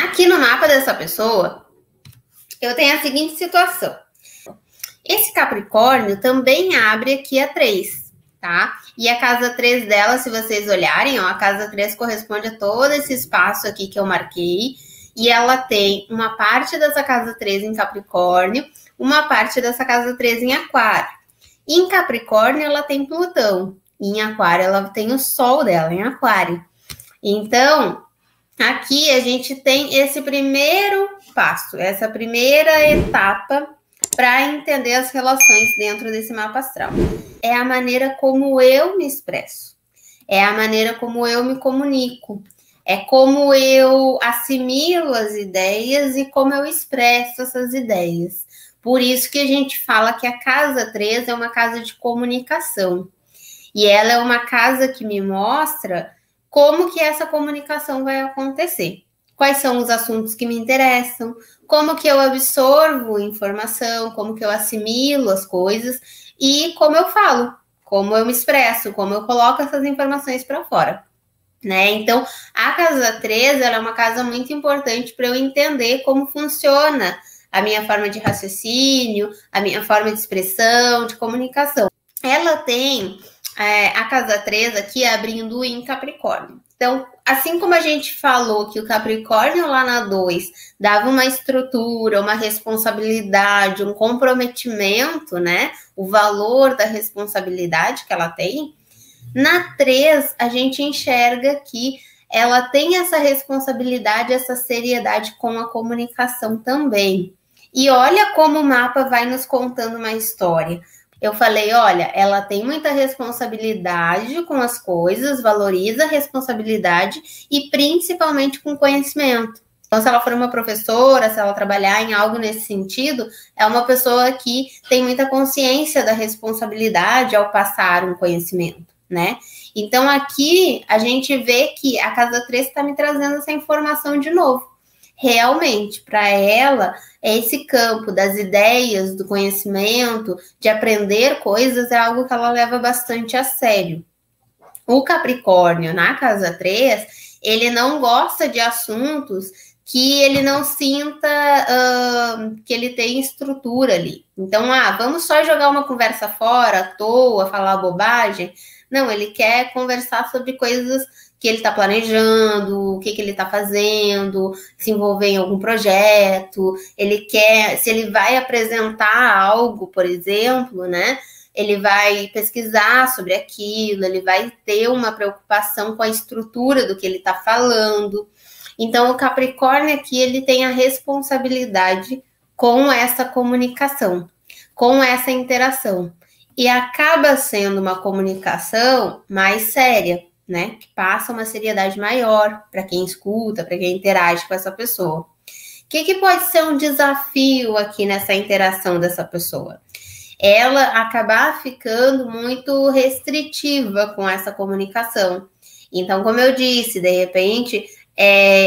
Aqui no mapa dessa pessoa, eu tenho a seguinte situação. Esse Capricórnio também abre aqui a 3, tá? E a casa 3 dela, se vocês olharem, ó, a casa 3 corresponde a todo esse espaço aqui que eu marquei. E ela tem uma parte dessa casa 3 em Capricórnio, uma parte dessa casa 3 em Aquário. Em Capricórnio, ela tem Plutão. E em Aquário, ela tem o Sol dela, em Aquário. Então, aqui a gente tem esse primeiro passo, essa primeira etapa para entender as relações dentro desse mapa astral. É a maneira como eu me expresso, é a maneira como eu me comunico, é como eu assimilo as ideias e como eu expresso essas ideias. Por isso que a gente fala que a casa 3 é uma casa de comunicação. E ela é uma casa que me mostra como que essa comunicação vai acontecer. Quais são os assuntos que me interessam, como que eu absorvo informação, como que eu assimilo as coisas e como eu falo, como eu me expresso, como eu coloco essas informações para fora. Né? Então, a casa 3 ela é uma casa muito importante para eu entender como funciona a minha forma de raciocínio, a minha forma de expressão, de comunicação. Ela tem a casa 3 aqui abrindo em Capricórnio. Então, assim como a gente falou que o Capricórnio lá na 2 dava uma estrutura, uma responsabilidade, um comprometimento, né? O valor da responsabilidade que ela tem. Na 3, a gente enxerga que ela tem essa responsabilidade, essa seriedade com a comunicação também. E olha como o mapa vai nos contando uma história. Eu falei, olha, ela tem muita responsabilidade com as coisas, valoriza a responsabilidade e principalmente com conhecimento. Então, se ela for uma professora, se ela trabalhar em algo nesse sentido, é uma pessoa que tem muita consciência da responsabilidade ao passar um conhecimento, né? Então, aqui a gente vê que a casa 3 está me trazendo essa informação de novo. Realmente, para ela, esse campo das ideias, do conhecimento, de aprender coisas, é algo que ela leva bastante a sério. O Capricórnio, na casa 3, ele não gosta de assuntos que ele não sinta que ele tem estrutura ali. Então, vamos só jogar uma conversa fora, à toa, falar bobagem. Não, ele quer conversar sobre coisas que ele está planejando, o que ele está fazendo, se envolver em algum projeto, ele quer, se ele vai apresentar algo, por exemplo, né? Ele vai pesquisar sobre aquilo, ele vai ter uma preocupação com a estrutura do que ele está falando. Então, o Capricórnio aqui, ele tem a responsabilidade com essa comunicação, com essa interação. E acaba sendo uma comunicação mais séria, né? Que passa uma seriedade maior para quem escuta, para quem interage com essa pessoa. O que pode ser um desafio aqui nessa interação dessa pessoa? Ela acabar ficando muito restritiva com essa comunicação. Então, como eu disse, de repente,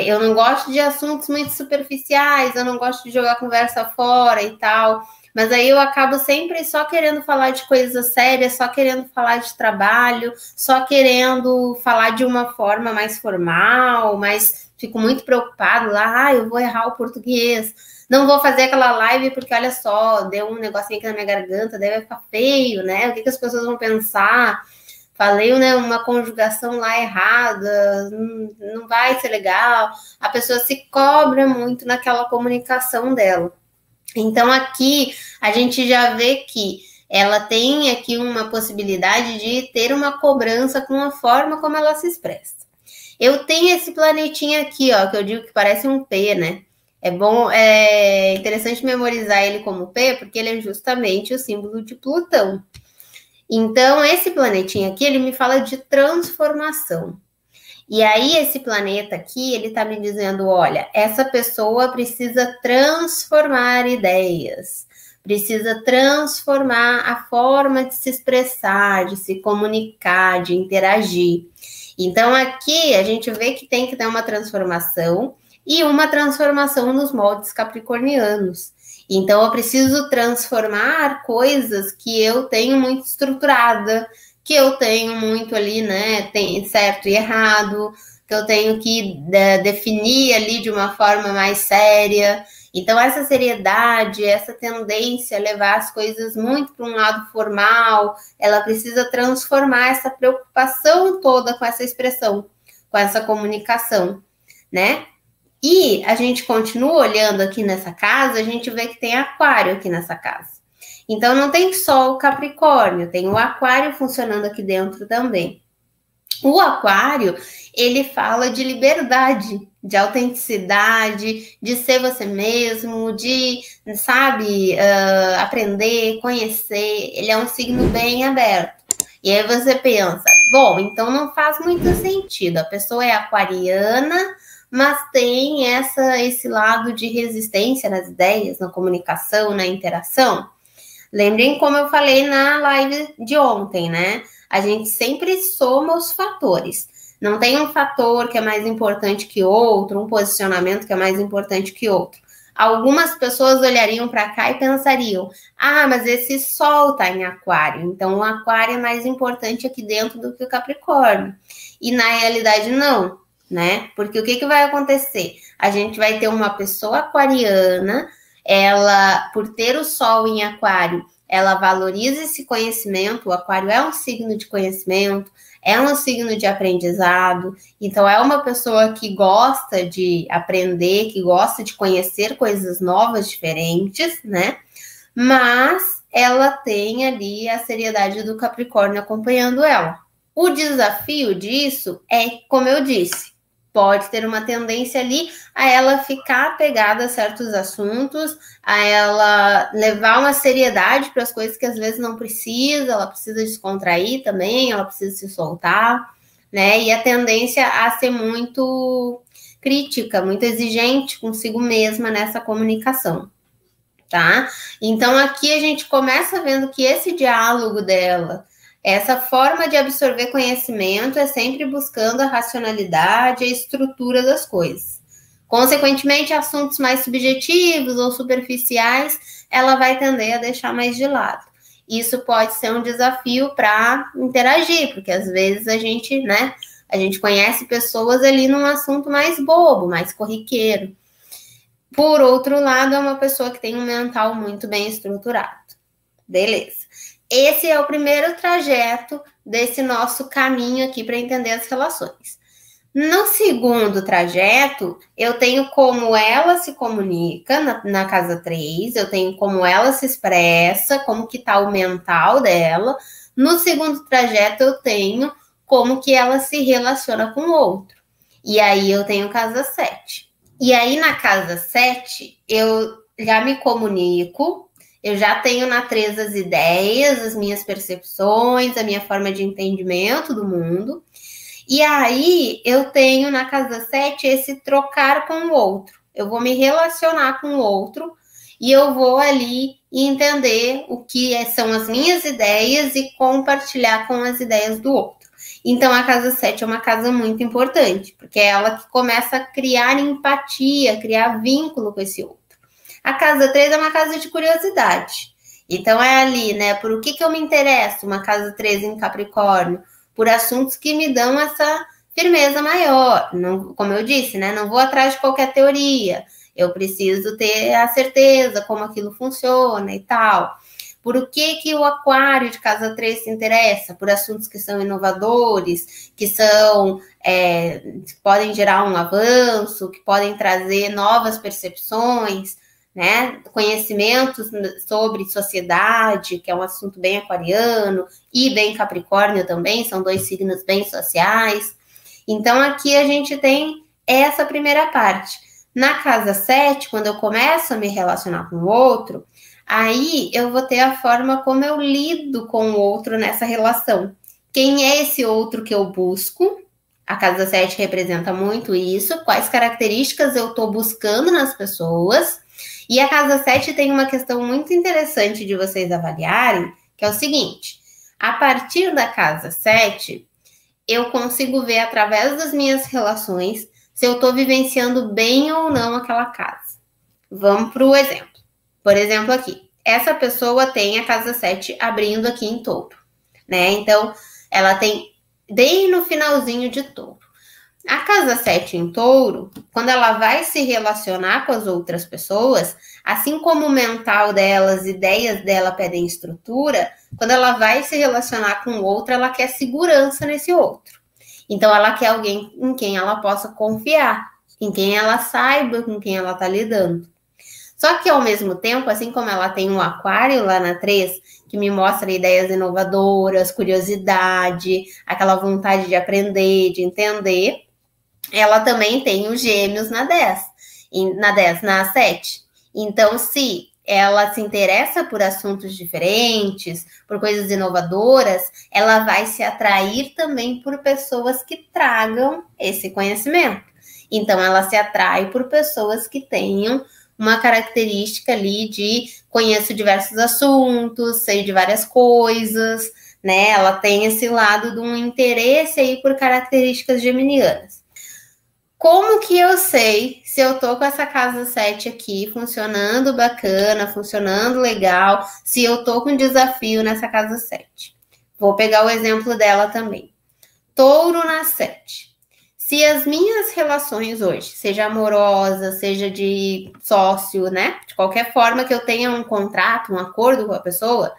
eu não gosto de assuntos muito superficiais, eu não gosto de jogar conversa fora e tal, mas aí eu acabo sempre só querendo falar de coisas sérias, só querendo falar de trabalho, só querendo falar de uma forma mais formal, mas fico muito preocupado lá, eu vou errar o português, não vou fazer aquela live porque, olha só, deu um negocinho aqui na minha garganta, daí vai ficar feio, né? O que as pessoas vão pensar? Falei, né, uma conjugação lá errada, não vai ser legal. A pessoa se cobra muito naquela comunicação dela. Então, aqui, a gente já vê que ela tem aqui uma possibilidade de ter uma cobrança com a forma como ela se expressa. Eu tenho esse planetinha aqui, ó, que eu digo que parece um P, né? É interessante memorizar ele como P, porque ele é justamente o símbolo de Plutão. Então, esse planetinha aqui, ele me fala de transformação. E aí, esse planeta aqui, ele tá me dizendo, olha, essa pessoa precisa transformar ideias, precisa transformar a forma de se expressar, de se comunicar, de interagir. Então, aqui, a gente vê que tem que ter uma transformação e uma transformação nos moldes capricornianos. Então, eu preciso transformar coisas que eu tenho muito estruturada, que eu tenho muito ali, né, tem certo e errado, que eu tenho que definir ali de uma forma mais séria. Então, essa seriedade, essa tendência a levar as coisas muito para um lado formal, ela precisa transformar essa preocupação toda com essa expressão, com essa comunicação, né? E a gente continua olhando aqui nessa casa, a gente vê que tem aquário aqui nessa casa. Então, não tem só o Capricórnio, tem o aquário funcionando aqui dentro também. O aquário, ele fala de liberdade, de autenticidade, de ser você mesmo, de, sabe, aprender, conhecer. Ele é um signo bem aberto. E aí você pensa, bom, então não faz muito sentido. A pessoa é aquariana, mas tem esse lado de resistência nas ideias, na comunicação, na interação. Lembrem como eu falei na live de ontem, né? A gente sempre soma os fatores. Não tem um fator que é mais importante que outro, um posicionamento que é mais importante que outro. Algumas pessoas olhariam para cá e pensariam, mas esse sol está em aquário, então o aquário é mais importante aqui dentro do que o Capricórnio. E na realidade não, né? Porque o que vai acontecer? A gente vai ter uma pessoa aquariana, ela, por ter o sol em aquário, ela valoriza esse conhecimento. O aquário é um signo de conhecimento, é um signo de aprendizado, então é uma pessoa que gosta de aprender, que gosta de conhecer coisas novas, diferentes, né? Mas ela tem ali a seriedade do Capricórnio acompanhando ela. O desafio disso é, como eu disse, pode ter uma tendência ali a ela ficar apegada a certos assuntos, a ela levar uma seriedade para as coisas que às vezes não precisa, ela precisa descontrair também, ela precisa se soltar, né? E a tendência a ser muito crítica, muito exigente consigo mesma nessa comunicação, tá? Então aqui a gente começa vendo que esse diálogo dela, essa forma de absorver conhecimento é sempre buscando a racionalidade, a estrutura das coisas. Consequentemente, assuntos mais subjetivos ou superficiais, ela vai tender a deixar mais de lado. Isso pode ser um desafio para interagir, porque às vezes a gente conhece pessoas ali num assunto mais bobo, mais corriqueiro. Por outro lado, é uma pessoa que tem um mental muito bem estruturado. Beleza. Esse é o primeiro trajeto desse nosso caminho aqui para entender as relações. No segundo trajeto, eu tenho como ela se comunica na casa 3, eu tenho como ela se expressa, como que está o mental dela. No segundo trajeto, eu tenho como que ela se relaciona com o outro. E aí eu tenho casa 7. E aí na casa 7, eu já me comunico, eu já tenho na 3 as ideias, as minhas percepções, a minha forma de entendimento do mundo. E aí eu tenho na casa 7 esse trocar com o outro. Eu vou me relacionar com o outro e eu vou ali entender o que são as minhas ideias e compartilhar com as ideias do outro. Então a casa 7 é uma casa muito importante, porque é ela que começa a criar empatia, criar vínculo com esse outro. A casa 3 é uma casa de curiosidade. Então é ali, né? Por o que eu me interesso? Uma casa 3 em Capricórnio, por assuntos que me dão essa firmeza maior. Não, como eu disse, né? Não vou atrás de qualquer teoria. Eu preciso ter a certeza como aquilo funciona e tal. Por o que o aquário de casa 3 se interessa? Por assuntos que são inovadores, que podem gerar um avanço, que podem trazer novas percepções, né? Conhecimentos sobre sociedade, que é um assunto bem aquariano, e bem Capricórnio também, são 2 signos bem sociais. Então, aqui a gente tem essa primeira parte. Na casa 7, quando eu começo a me relacionar com o outro, aí eu vou ter a forma como eu lido com o outro nessa relação. Quem é esse outro que eu busco? A casa 7 representa muito isso. Quais características eu estou buscando nas pessoas? E a casa 7 tem uma questão muito interessante de vocês avaliarem, que é o seguinte: a partir da casa 7, eu consigo ver através das minhas relações se eu estou vivenciando bem ou não aquela casa. Vamos para o exemplo. Por exemplo, aqui, essa pessoa tem a casa 7 abrindo aqui em Touro, né? Então, ela tem bem no finalzinho de Touro. A casa 7 em touro, quando ela vai se relacionar com as outras pessoas, assim como o mental delas, ideias dela pedem estrutura, quando ela vai se relacionar com o outro, ela quer segurança nesse outro. Então, ela quer alguém em quem ela possa confiar, em quem ela saiba com quem ela está lidando. Só que, ao mesmo tempo, assim como ela tem um aquário lá na 3, que me mostra ideias inovadoras, curiosidade, aquela vontade de aprender, de entender, ela também tem os gêmeos na 10, na 7. Então, se ela se interessa por assuntos diferentes, por coisas inovadoras, ela vai se atrair também por pessoas que tragam esse conhecimento. Então, ela se atrai por pessoas que tenham uma característica ali de conheço diversos assuntos, sei de várias coisas, né? Ela tem esse lado de um interesse aí por características geminianas. Como que eu sei se eu tô com essa casa 7 aqui funcionando bacana, funcionando legal, se eu tô com desafio nessa casa 7? Vou pegar o exemplo dela também. Touro na 7. Se as minhas relações hoje, seja amorosa, seja de sócio, né? De qualquer forma que eu tenha um contrato, um acordo com a pessoa,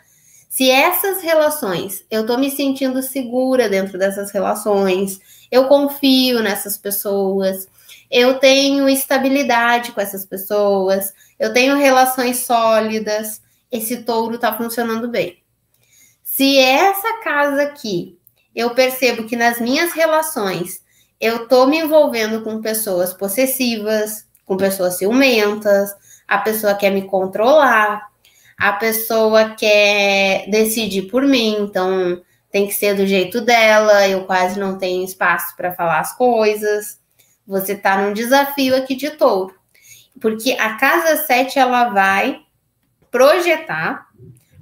se essas relações, eu tô me sentindo segura dentro dessas relações, eu confio nessas pessoas, eu tenho estabilidade com essas pessoas, eu tenho relações sólidas, esse touro tá funcionando bem. Se essa casa aqui, eu percebo que nas minhas relações, eu tô me envolvendo com pessoas possessivas, com pessoas ciumentas, a pessoa quer me controlar, a pessoa quer decidir por mim, então tem que ser do jeito dela, eu quase não tenho espaço para falar as coisas. Você está num desafio aqui de touro. Porque a casa 7, ela vai projetar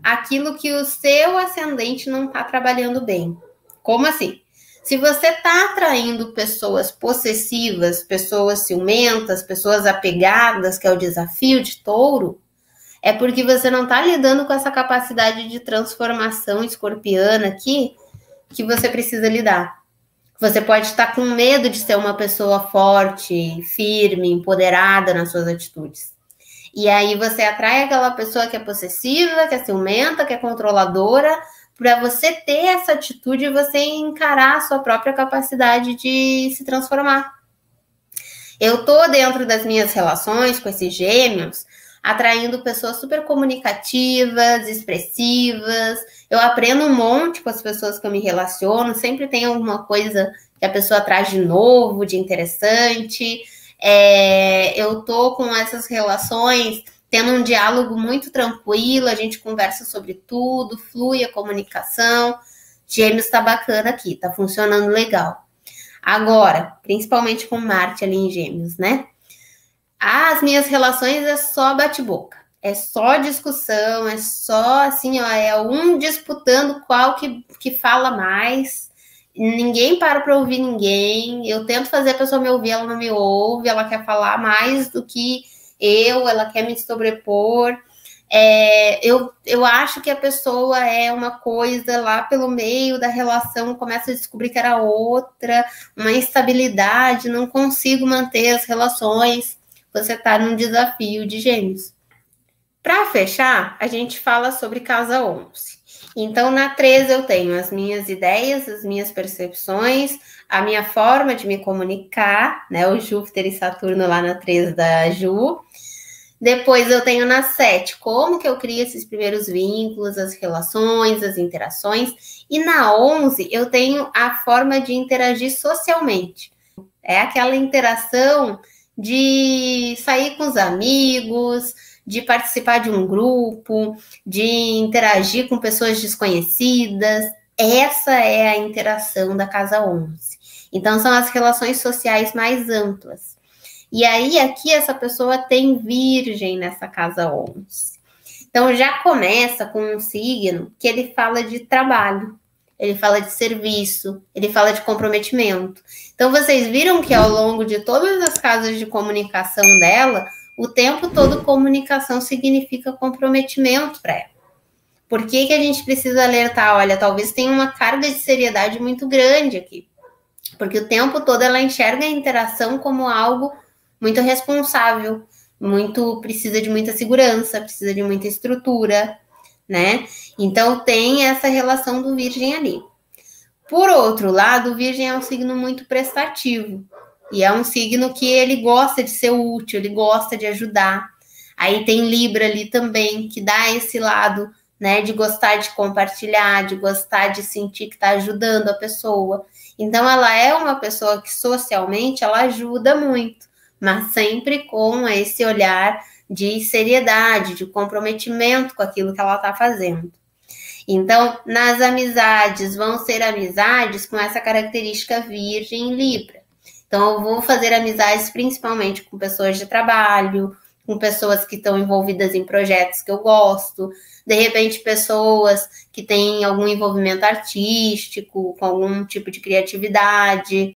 aquilo que o seu ascendente não está trabalhando bem. Como assim? Se você está atraindo pessoas possessivas, pessoas ciumentas, pessoas apegadas, que é o desafio de touro, é porque você não está lidando com essa capacidade de transformação escorpiana aqui que você precisa lidar. Você pode estar com medo de ser uma pessoa forte, firme, empoderada nas suas atitudes. E aí você atrai aquela pessoa que é possessiva, que é ciumenta, que é controladora, para você ter essa atitude e você encarar a sua própria capacidade de se transformar. Eu tô dentro das minhas relações com esses gêmeos, atraindo pessoas super comunicativas, expressivas. Eu aprendo um monte com as pessoas que eu me relaciono, sempre tem alguma coisa que a pessoa traz de novo, de interessante. Eu tô com essas relações tendo um diálogo muito tranquilo, a gente conversa sobre tudo, flui a comunicação. Gêmeos tá bacana aqui, tá funcionando legal. Agora, principalmente com Marte ali em Gêmeos, né? As minhas relações é só bate-boca, é só discussão, é só assim, ó, é um disputando qual que fala mais. Ninguém para ouvir ninguém. Eu tento fazer a pessoa me ouvir, ela não me ouve, ela quer falar mais do que ela quer me sobrepor. Eu acho que a pessoa é uma coisa lá pelo meio da relação, começa a descobrir que era outra, uma instabilidade, não consigo manter as relações. Você está num desafio de gêmeos. Para fechar, a gente fala sobre casa 11. Então, na 13 eu tenho as minhas ideias, as minhas percepções, a minha forma de me comunicar, né? O Júpiter e Saturno lá na 13 da Ju. Depois eu tenho na 7, como que eu crio esses primeiros vínculos, as relações, as interações. E na 11 eu tenho a forma de interagir socialmente. É aquela interação de sair com os amigos, de participar de um grupo, de interagir com pessoas desconhecidas. Essa é a interação da casa 11. Então, são as relações sociais mais amplas. E aí, aqui, essa pessoa tem Virgem nessa casa 11. Então, já começa com um signo que ele fala de trabalho, ele fala de serviço, ele fala de comprometimento. Então, vocês viram que ao longo de todas as casas de comunicação dela, o tempo todo comunicação significa comprometimento para ela. Por que a gente precisa alertar? Olha, talvez tenha uma carga de seriedade muito grande aqui. Porque o tempo todo ela enxerga a interação como algo muito responsável, muito precisa de muita segurança, precisa de muita estrutura, né? Então tem essa relação do Virgem ali. Por outro lado, o Virgem é um signo muito prestativo. E é um signo que ele gosta de ser útil, ele gosta de ajudar. Aí tem Libra ali também, que dá esse lado, né, de gostar de compartilhar, de gostar de sentir que está ajudando a pessoa. Então, ela é uma pessoa que socialmente ela ajuda muito, mas sempre com esse olhar de seriedade, de comprometimento com aquilo que ela está fazendo. Então, nas amizades, vão ser amizades com essa característica Virgem e Libra. Então, eu vou fazer amizades principalmente com pessoas de trabalho, com pessoas que estão envolvidas em projetos que eu gosto, de repente pessoas que têm algum envolvimento artístico, com algum tipo de criatividade.